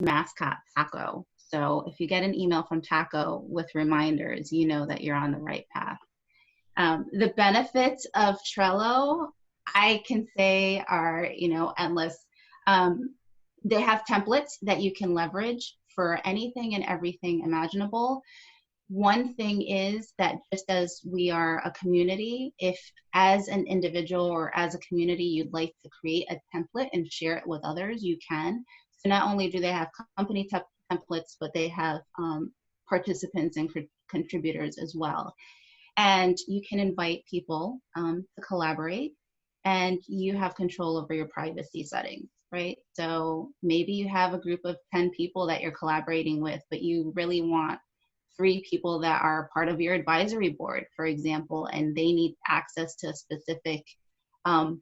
mascot Taco. So if you get an email from Taco with reminders, you know that you're on the right path. The benefits of Trello, I can say, are, endless. They have templates that you can leverage for anything and everything imaginable. One thing is that just as we are a community, if as an individual or as a community you'd like to create a template and share it with others, you can. So not only do they have company templates, but they have participants and contributors as well. And you can invite people to collaborate, and you have control over your privacy settings, right? So maybe you have a group of 10 people that you're collaborating with, but you really want 3 people that are part of your advisory board, for example, and they need access to a specific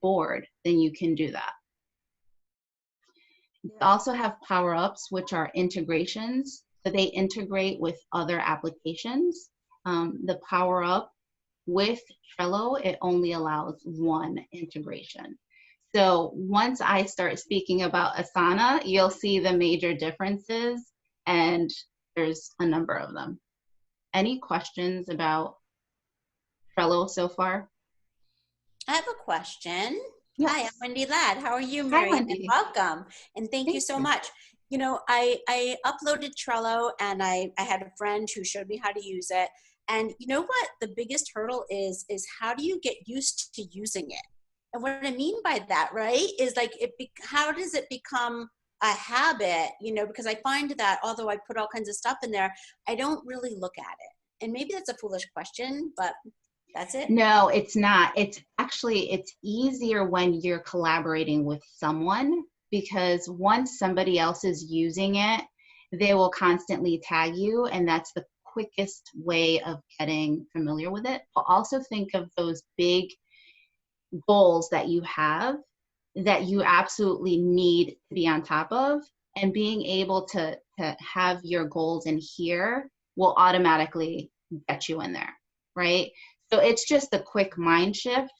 board, then you can do that. They also have power-ups, which are integrations. So they integrate with other applications. The power-up with Trello, it only allows one integration. So once I start speaking about Asana, you'll see the major differences, and there's a number of them. Any questions about Trello so far? I have a question. Yes. Hi, I'm Wendy Ladd. How are you, Hi, Maryann? Wendy. Welcome, and thank you so much. You know, I uploaded Trello, and I had a friend who showed me how to use it. And you know what the biggest hurdle is how do you get used to using it? And what I mean by that, right, is like how does it become a habit? You know, because I find that although I put all kinds of stuff in there, I don't really look at it. And maybe that's a foolish question, but that's it. No, it's not. It's easier when you're collaborating with someone, because once somebody else is using it, they will constantly tag you, and that's the quickest way of getting familiar with it. But also think of those big goals that you have that you absolutely need to be on top of, and being able to have your goals in here will automatically get you in there, right? So it's just a quick mind shift.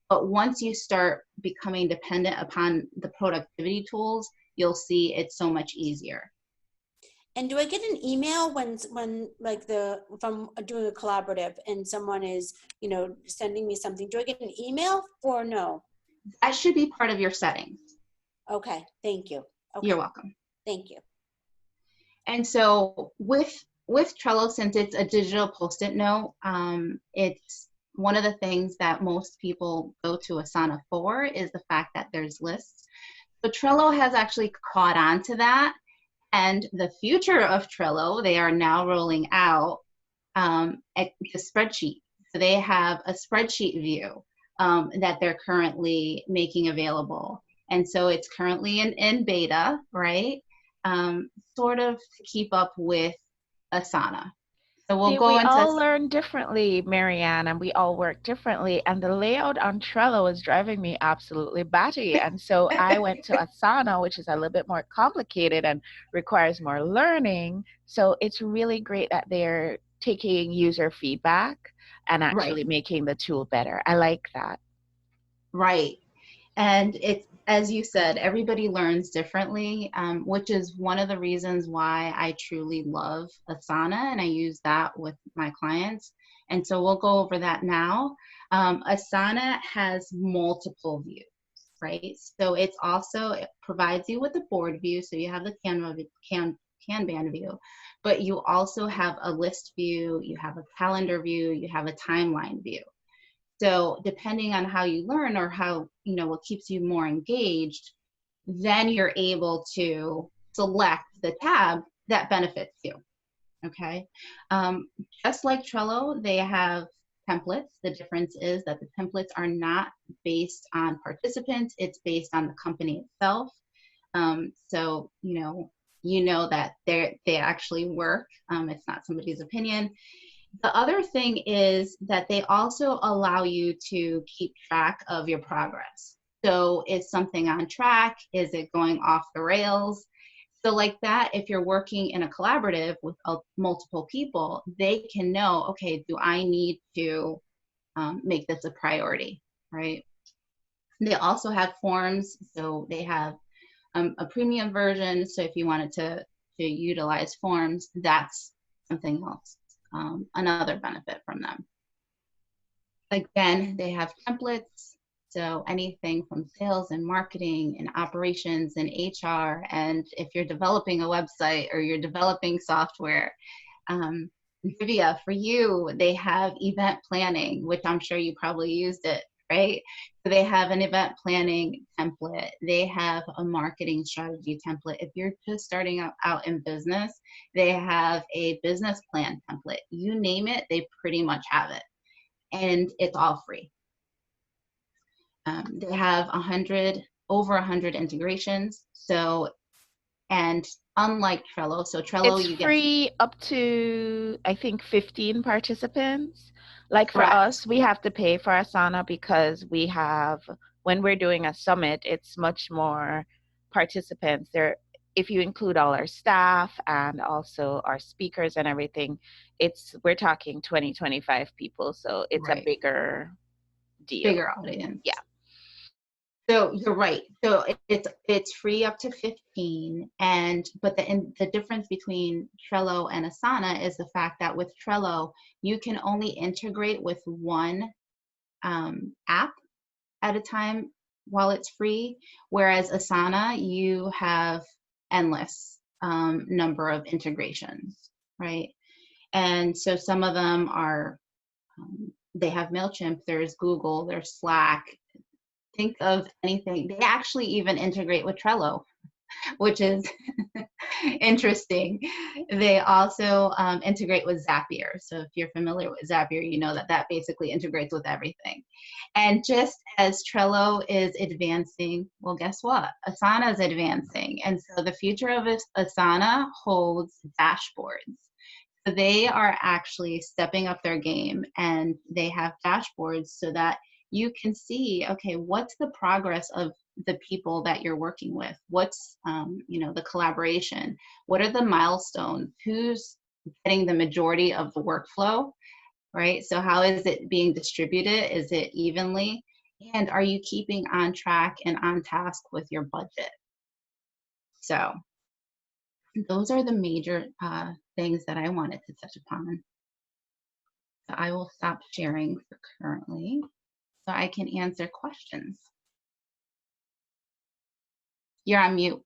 But once you start becoming dependent upon the productivity tools, you'll see it's so much easier. And do I get an email when like if I'm doing a collaborative and someone is, you know, sending me something, do I get an email or no? That should be part of your settings. Okay, thank you. Okay. You're welcome. Thank you. And so with Trello, since it's a digital Post-it note, it's one of the things that most people go to Asana for is the fact that there's lists. So Trello has actually caught on to that. And the future of Trello, they are now rolling out a spreadsheet. So they have a spreadsheet view that they're currently making available. And so it's currently in beta, right? Sort of to keep up with Asana. So we'll go we into all learn differently, Maryann, and we all work differently. And the layout on Trello is driving me absolutely batty. And so I went to Asana, which is a little bit more complicated and requires more learning. So it's really great that they're taking user feedback and actually making the tool better. I like that. Right. And it's, as you said, everybody learns differently, which is one of the reasons why I truly love Asana, and I use that with my clients. And so we'll go over that now. Asana has multiple views, right? So it provides you with a board view, so you have the Kanban view, but you also have a list view, you have a calendar view, you have a timeline view. So depending on how you learn or how, what keeps you more engaged, then you're able to select the tab that benefits you, okay? Just like Trello, they have templates. The difference is that the templates are not based on participants, it's based on the company itself. So, you know that they actually work. It's not somebody's opinion. The other thing is that they also allow you to keep track of your progress. So is something on track? Is it going off the rails? So like that, if you're working in a collaborative with multiple people, they can know, okay, do I need to make this a priority, right? They also have forms. So they have a premium version. So if you wanted to to utilize forms, that's something else, another benefit from them. Again, they have templates. So anything from sales and marketing and operations and HR. And if you're developing a website or you're developing software, Divya, for you, they have event planning, which I'm sure you probably used it, right? So they have an event planning template. They have a marketing strategy template. If you're just starting out in business, they have a business plan template. You name it, they pretty much have it. And it's all free. They have over 100 integrations. So, and unlike Trello, so Trello, It's you get free up to, I think, 15 participants. Like for correct. us, we have to pay for Asana because when we're doing a summit, it's much more participants. If you include all our staff and also our speakers and everything, we're talking 20, 25 people. So it's a Right. bigger deal. Bigger audience. Yeah. So you're right. So it's free up to 15, but the difference between Trello and Asana is the fact that with Trello you can only integrate with one app at a time while it's free, whereas Asana you have endless number of integrations, right? And so some of them are they have MailChimp, there's Google, there's Slack. Think of anything. They actually even integrate with Trello, which is interesting. They also integrate with Zapier. So if you're familiar with Zapier, you know that that basically integrates with everything. And just as Trello is advancing, well, guess what? Asana is advancing. And so the future of Asana holds dashboards. So they are actually stepping up their game, and they have dashboards so that you can see, okay, what's the progress of the people that you're working with? What's, the collaboration? What are the milestones? Who's getting the majority of the workflow, right? So how is it being distributed? Is it evenly? And are you keeping on track and on task with your budget? So those are the major things that I wanted to touch upon. So I will stop sharing for currently so I can answer questions. You're on mute.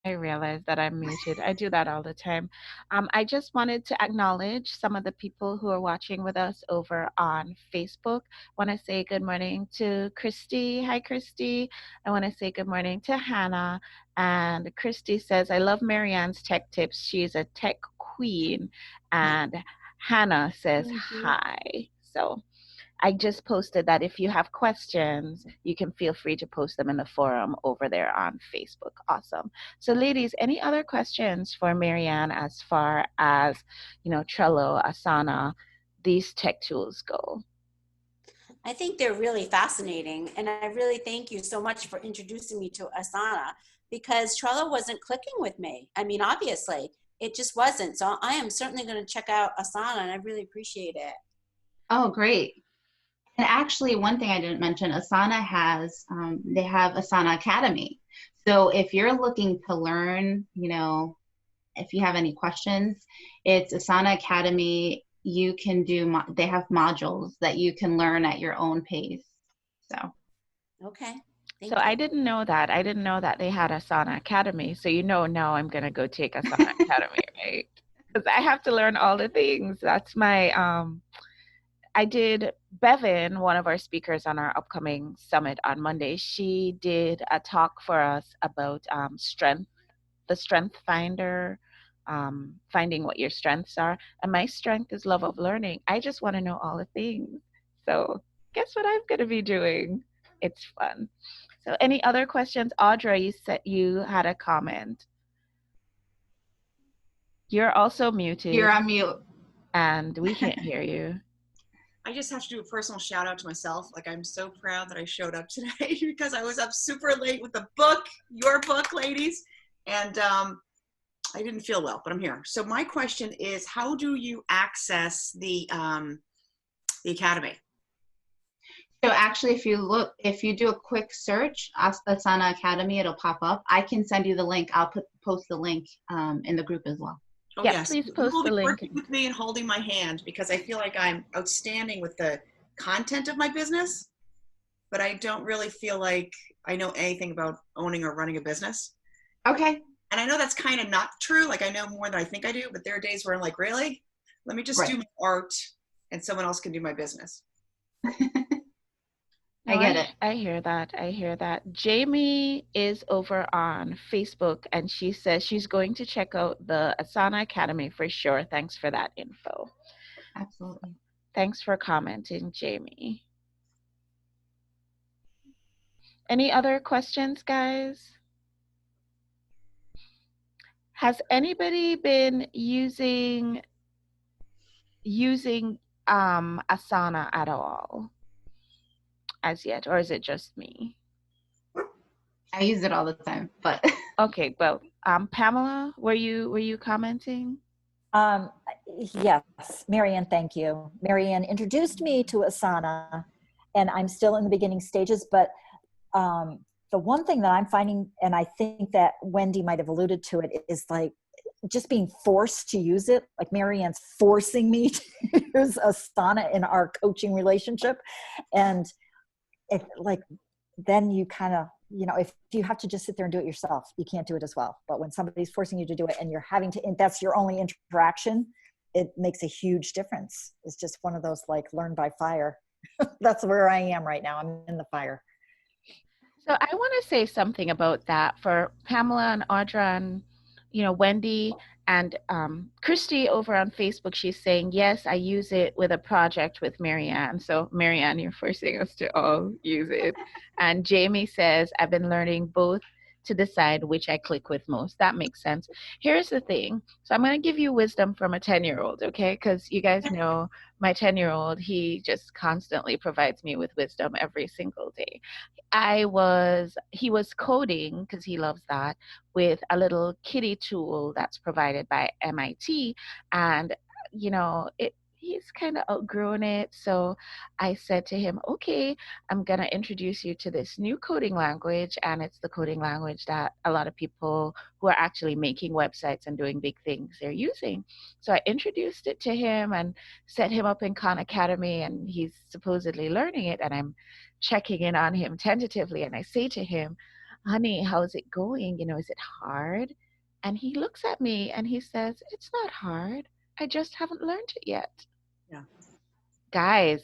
I realize that I'm muted. I do that all the time. I just wanted to acknowledge some of the people who are watching with us over on Facebook. I want to say good morning to Christy. Hi, Christy. I want to say good morning to Hannah. And Christy says, I love Maryann's tech tips. She's a tech queen. And Hannah says, hi. So I just posted that if you have questions, you can feel free to post them in the forum over there on Facebook. Awesome. So ladies, any other questions for Maryann as far as, Trello, Asana, these tech tools go? I think they're really fascinating. And I really thank you so much for introducing me to Asana, because Trello wasn't clicking with me. I mean, obviously, it just wasn't. So I am certainly going to check out Asana, and I really appreciate it. Oh, great. And actually, one thing I didn't mention, Asana they have Asana Academy. So if you're looking to learn, if you have any questions, it's Asana Academy. You can they have modules that you can learn at your own pace. So. Okay. So I didn't know that. I didn't know that they had Asana Academy. So now I'm going to go take Asana Academy, right? Because I have to learn all the things. That's my I did, Bevan, one of our speakers on our upcoming summit on Monday, she did a talk for us about the strength finder, finding what your strengths are. And my strength is love of learning. I just want to know all the things. So guess what I'm going to be doing? It's fun. So any other questions? Audra, you said you had a comment. You're also muted. You're on mute. And we can't hear you. I just have to do a personal shout out to myself. Like, I'm so proud that I showed up today because I was up super late with the book, your book, ladies. And I didn't feel well, but I'm here. So my question is, how do you access the academy? So actually, if you do a quick search, Asana Academy, it'll pop up. I can send you the link. I'll post the link in the group as well. Oh, Yeah, yes. please You post will the be link. working with me and holding my hand because I feel like I'm outstanding with the content of my business, but I don't really feel like I know anything about owning or running a business. Okay. And I know that's kind of not true. Like I know more than I think I do, but there are days where I'm like, really? Let me just do my art and someone else can do my business. No, I get it. I hear that. I hear that. Jamie is over on Facebook and she says she's going to check out the Asana Academy for sure. Thanks for that info. Absolutely. Thanks for commenting, Jamie. Any other questions, guys? Has anybody been using Asana at all as yet, or is it just me? I use it all the time, but okay. Well, Pamela, were you commenting? Yes, Maryann, thank you. Maryann introduced me to Asana, and I'm still in the beginning stages, but the one thing that I'm finding, and I think that Wendy might have alluded to it, is like just being forced to use it. Like Maryann's forcing me to use Asana in our coaching relationship. And if like, then you kind of, you know, if you have to just sit there and do it yourself, you can't do it as well. But when somebody's forcing you to do it and you're having to, and that's your only interaction, it makes a huge difference. It's just one of those like learn by fire. That's where I am right now. I'm in the fire. So I want to say something about that for Pamela and Audra and, you know, Wendy and Christy over on Facebook. She's saying, yes, I use it with a project with Maryann. So Maryann, you're forcing us to all use it. And Jamie says, I've been learning both to decide which I click with most. That makes sense. Here's the thing. So I'm going to give you wisdom from a 10-year-old, okay? Because you guys know my 10-year-old, he just constantly provides me with wisdom every single day. He was coding, because he loves that, with a little kitty tool that's provided by MIT. And, you know, he's kind of outgrown it. So I said to him, okay, I'm going to introduce you to this new coding language. And it's the coding language that a lot of people who are actually making websites and doing big things are using. So I introduced it to him and set him up in Khan Academy, and he's supposedly learning it. And I'm checking in on him tentatively. And I say to him, honey, how's it going? You know, is it hard? And he looks at me and he says, it's not hard. I just haven't learned it yet. Yeah. Guys,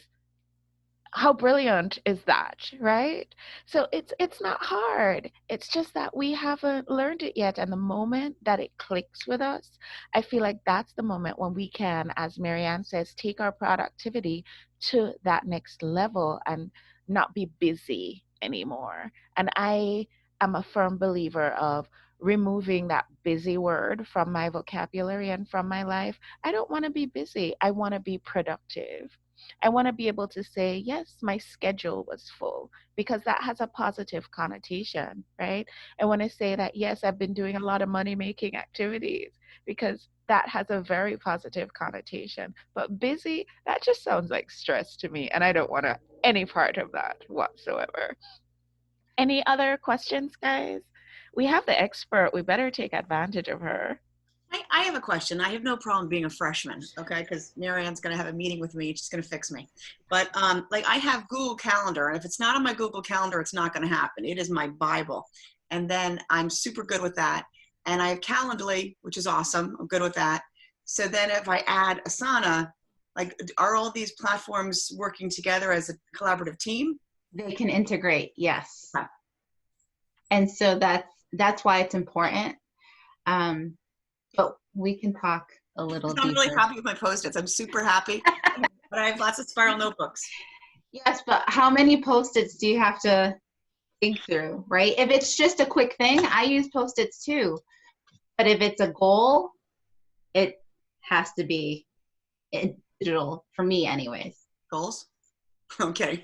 how brilliant is that, right? So it's not hard. It's just that we haven't learned it yet. And the moment that it clicks with us, I feel like that's the moment when we can, as Maryann says, take our productivity to that next level and not be busy anymore. And I am a firm believer of removing that busy word from my vocabulary and from my life. I don't want to be busy. I want to be productive. I want to be able to say, yes, my schedule was full, because that has a positive connotation, right? I want to say that, yes, I've been doing a lot of money making activities, because that has a very positive connotation. But busy, that just sounds like stress to me, and I don't want any part of that whatsoever. Any other questions, guys? We have the expert. We better take advantage of her. I have a question. I have no problem being a freshman, okay? Because Maryann's going to have a meeting with me. She's going to fix me. But like I have Google Calendar, and if it's not on my Google Calendar, it's not going to happen. It is my Bible. And then I'm super good with that. And I have Calendly, which is awesome. I'm good with that. So then if I add Asana, like are all these platforms working together as a collaborative team? they can integrate, yes. And so that's why it's important. But we can talk a little deeper. I'm really happy with my Post-its. I'm super happy. But I have lots of spiral notebooks. Yes, but how many Post-its do you have to think through, right? If it's just a quick thing, I use Post-its too. But if it's a goal, it has to be digital for me anyways. Goals? I'm kidding.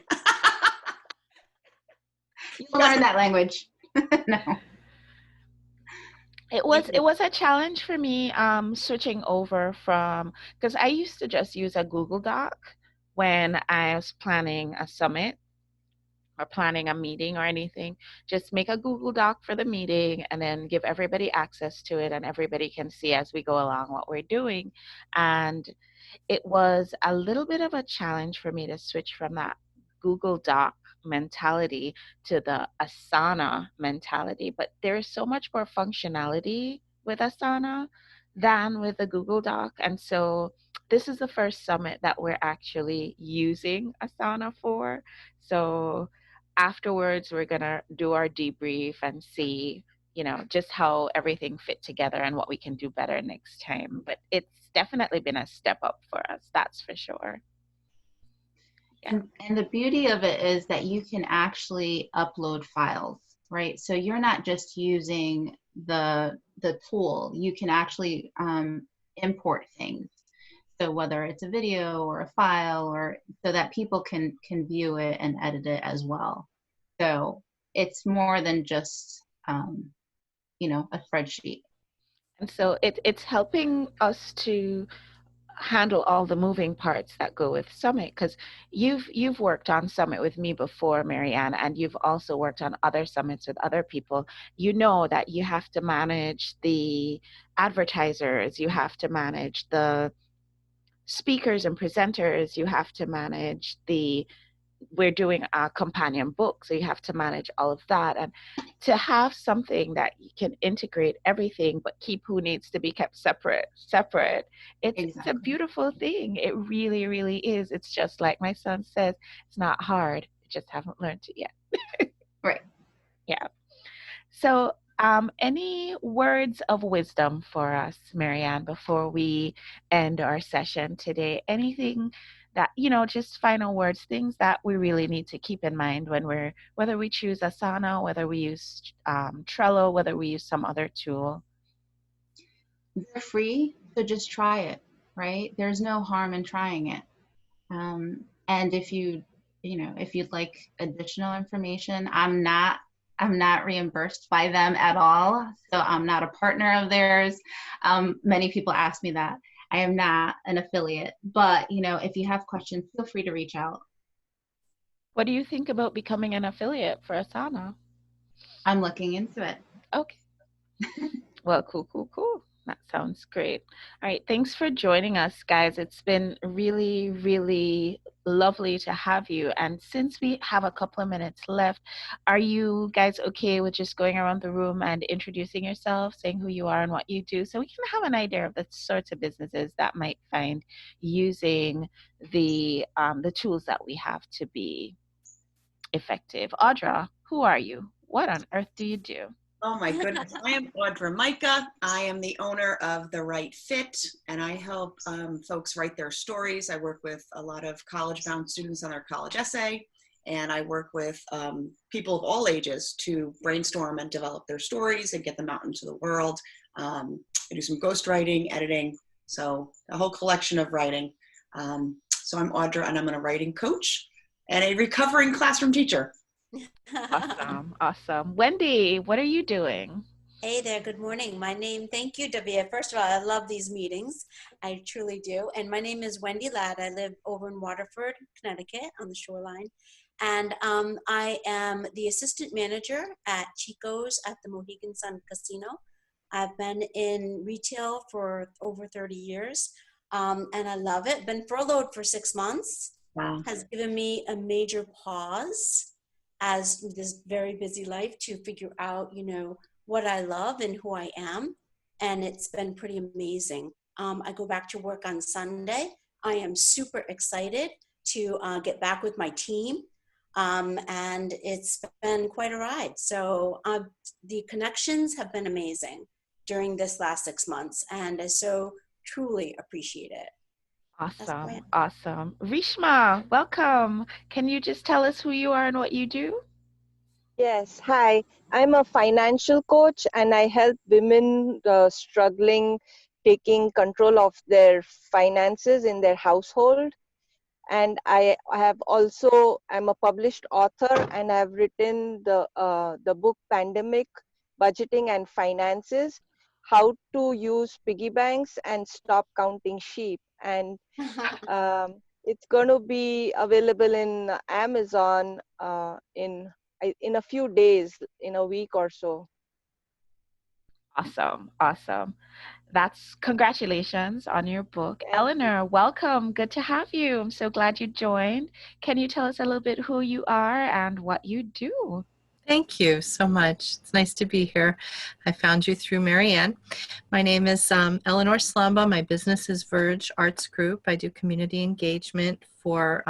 You'll learn that language. No. It was a challenge for me switching over from, because I used to just use a Google Doc when I was planning a summit, or planning a meeting or anything, just make a Google Doc for the meeting and then give everybody access to it, and everybody can see as we go along what we're doing. And it was a little bit of a challenge for me to switch from that Google Doc mentality to the Asana mentality. But there's so much more functionality with Asana than with the Google Doc. And so this is the first summit that we're actually using Asana for. So afterwards, we're going to do our debrief and see, just how everything fit together and what we can do better next time. But it's definitely been a step up for us, that's for sure. Yeah. And the beauty of it is that you can actually upload files, right? So you're not just using the tool, you can actually import things. So whether it's a video or a file, or so that people can view it and edit it as well. So it's more than just a spreadsheet. And so it's helping us to handle all the moving parts that go with Summit, because you've worked on Summit with me before, Maryann, and you've also worked on other summits with other people. You know that you have to manage the advertisers, you have to manage the speakers and presenters, you have to manage we're doing a companion book, so you have to manage all of that. And to have something that you can integrate everything but keep who needs to be kept separate, it's a beautiful thing. It really, really is. It's just like my son says, it's not hard, you just haven't learned it yet. Right. Yeah. So any words of wisdom for us, Maryann, before we end our session today? Anything that, just final words, things that we really need to keep in mind whether we choose Asana, whether we use Trello, whether we use some other tool? They're free, so just try it, right? There's no harm in trying it. And if you'd like additional information, I'm not reimbursed by them at all, so I'm not a partner of theirs. Many people ask me that. I am not an affiliate, but if you have questions, feel free to reach out. What do you think about becoming an affiliate for Asana? I'm looking into it. Okay. Well, cool. That sounds great. All right. Thanks for joining us, guys. It's been really, really lovely to have you. And since we have a couple of minutes left, are you guys okay with just going around the room and introducing yourself, saying who you are and what you do, so we can have an idea of the sorts of businesses that might find using the tools that we have to be effective? Audra, who are you? What on earth do you do? Oh my goodness. I am Audra Micah. I am the owner of The Right Fit, and I help folks write their stories. I work with a lot of college-bound students on their college essay, and I work with people of all ages to brainstorm and develop their stories and get them out into the world. I do some ghostwriting, editing, so a whole collection of writing. So I'm Audra, and I'm a writing coach and a recovering classroom teacher. Awesome. Wendy, what are you doing? Hey there, good morning. Thank you, Davia. First of all, I love these meetings. I truly do. And my name is Wendy Ladd. I live over in Waterford, Connecticut on the shoreline. And I am the assistant manager at Chico's at the Mohegan Sun Casino. I've been in retail for over 30 years, and I love it. Been furloughed for 6 months. Wow. Has given me a major pause as this very busy life to figure out, what I love and who I am. And it's been pretty amazing. I go back to work on Sunday. I am super excited to get back with my team. And it's been quite a ride. So the connections have been amazing during this last 6 months. And I so truly appreciate it. Awesome. Rishma, welcome. Can you just tell us who you are and what you do? Yes, hi. I'm a financial coach and I help women struggling taking control of their finances in their household. And I'm a published author, and I've written the book Pandemic, Budgeting and Finances, How to Use Piggy Banks and Stop Counting Sheep. And It's going to be available in Amazon in a few days, in a week or so. Awesome. Awesome. That's congratulations on your book. Thank you. Eleanor, welcome. Good to have you. I'm so glad you joined. Can you tell us a little bit who you are and what you do? Thank you so much. It's nice to be here. I found you through Maryann. My name is Eleanor Slumba. My business is Verge Arts Group. I do community engagement for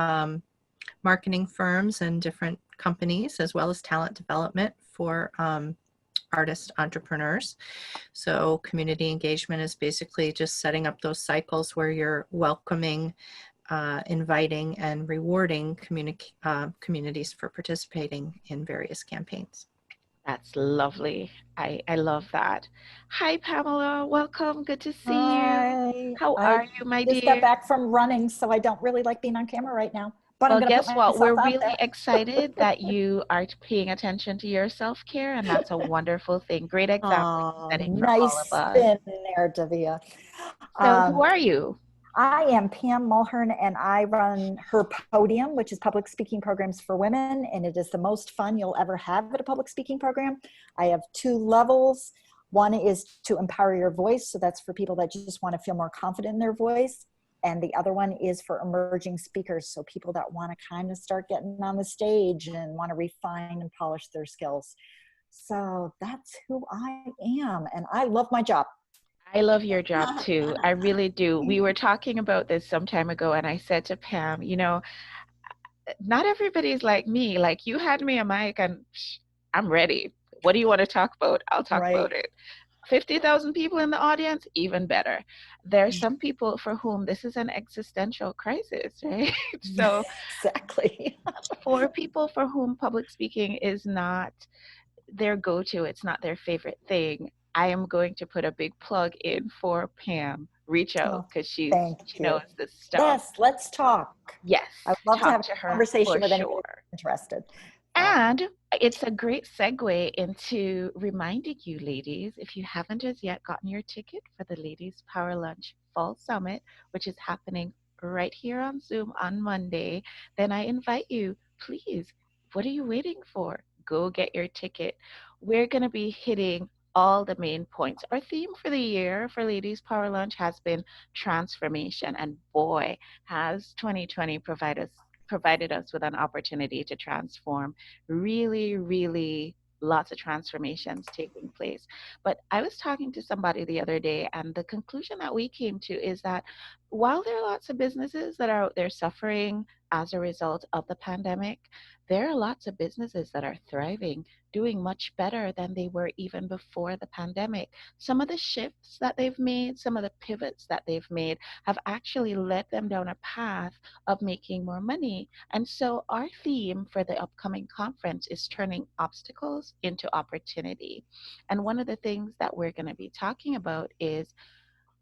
marketing firms and different companies, as well as talent development for artist entrepreneurs. So community engagement is basically just setting up those cycles where you're welcoming, inviting, and rewarding communities for participating in various campaigns. That's lovely. I love that. Hi, Pamela. Welcome. Good to see you. Hi. How are you, my Just dear? got back from running, so I don't really like being on camera right now. But Well, I'm going to put guess what? myself We're out really there. excited that you are paying attention to your self-care, and that's a wonderful thing. Great example you're Oh, setting for all of nice us. spin there, Davia. So, who are you? I am Pam Mulhern, and I run Her Podium, which is public speaking programs for women, and it is the most fun you'll ever have at a public speaking program. I have 2 levels. One is to empower your voice, so that's for people that just want to feel more confident in their voice. And the other one is for emerging speakers, so people that want to kind of start getting on the stage and want to refine and polish their skills. So that's who I am, and I love my job. I love your job too. I really do. We were talking about this some time ago, and I said to Pam, you know, not everybody's like me. Like you had me a mic, and I'm ready. What do you want to talk about? I'll talk Right. about it. 50,000 people in the audience, even better. There's some people for whom this is an existential crisis, right? So, Exactly. for people for whom public speaking is not their go-to, it's not their favorite thing, I am going to put a big plug in for Pam. Reach out Oh, because she thank knows you. this stuff. Yes, let's talk. Yes, I would love to talk have to a her conversation for with anybody sure. interested. And it's a great segue into reminding you, ladies, if you haven't as yet gotten your ticket for the Ladies Power Lunch Fall Summit, which is happening right here on Zoom on Monday, then I invite you, please, what are you waiting for? Go get your ticket. We're going to be hitting all the main points. Our theme for the year for Ladies Power Lunch has been transformation, and boy, has 2020 provided us with an opportunity to transform. Really, really lots of transformations taking place. But I was talking to somebody the other day, and the conclusion that we came to is that while there are lots of businesses that are out there suffering as a result of the pandemic, there are lots of businesses that are thriving, doing much better than they were even before the pandemic. Some of the shifts that they've made, some of the pivots that they've made have actually led them down a path of making more money. And so our theme for the upcoming conference is turning obstacles into opportunity. And one of the things that we're going to be talking about is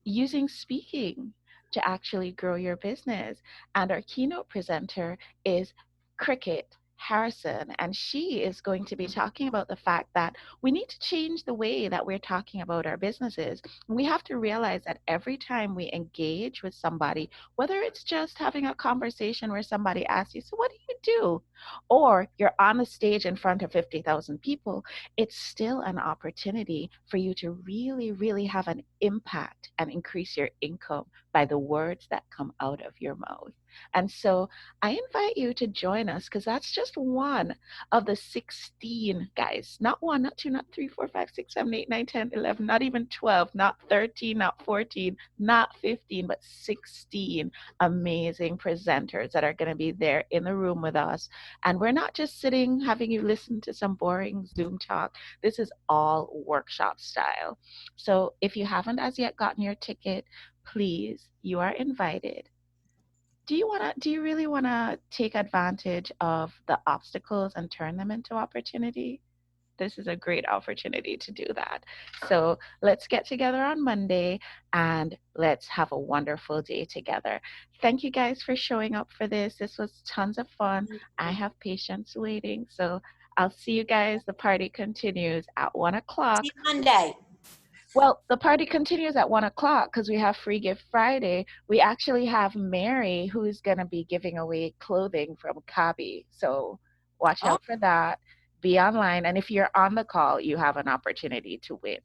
using speaking to actually grow your business. And our keynote presenter is Cricket Harrison, and she is going to be talking about the fact that we need to change the way that we're talking about our businesses. And we have to realize that every time we engage with somebody, whether it's just having a conversation where somebody asks you, so what do you do? Or you're on the stage in front of 50,000 people, it's still an opportunity for you to really, really have an impact and increase your income by the words that come out of your mouth. And so I invite you to join us because that's just one of the 16 guys, not one, not two, not three, four, five, six, seven, eight, nine, 10, 11, not even 12, not 13, not 14, not 15, but 16 amazing presenters that are going to be there in the room with us. And we're not just sitting having you listen to some boring Zoom talk. This is all workshop style. So if you haven't as yet gotten your ticket, please, you are invited. Do you really want to take advantage of the obstacles and turn them into opportunity? This is a great opportunity to do that. So let's get together on Monday and let's have a wonderful day together. Thank you guys for showing up for this. This was tons of fun. I have patients waiting. So I'll see you guys. The party continues at 1 o'clock. See you Monday. Well, the party continues at 1 o'clock because we have Free Gift Friday. We actually have Mary who's going to be giving away clothing from Kabi. So watch Oh, out for that. Be online. And if you're on the call, you have an opportunity to win.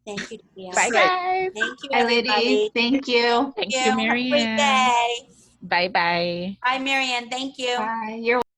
thank you, Tia. Bye, Great. guys. Thank you, Hi, ladies. everybody. Thank you. Thank You you, have a great Maryann. day. Bye-bye. Bye, Maryann. Thank you. Bye. You're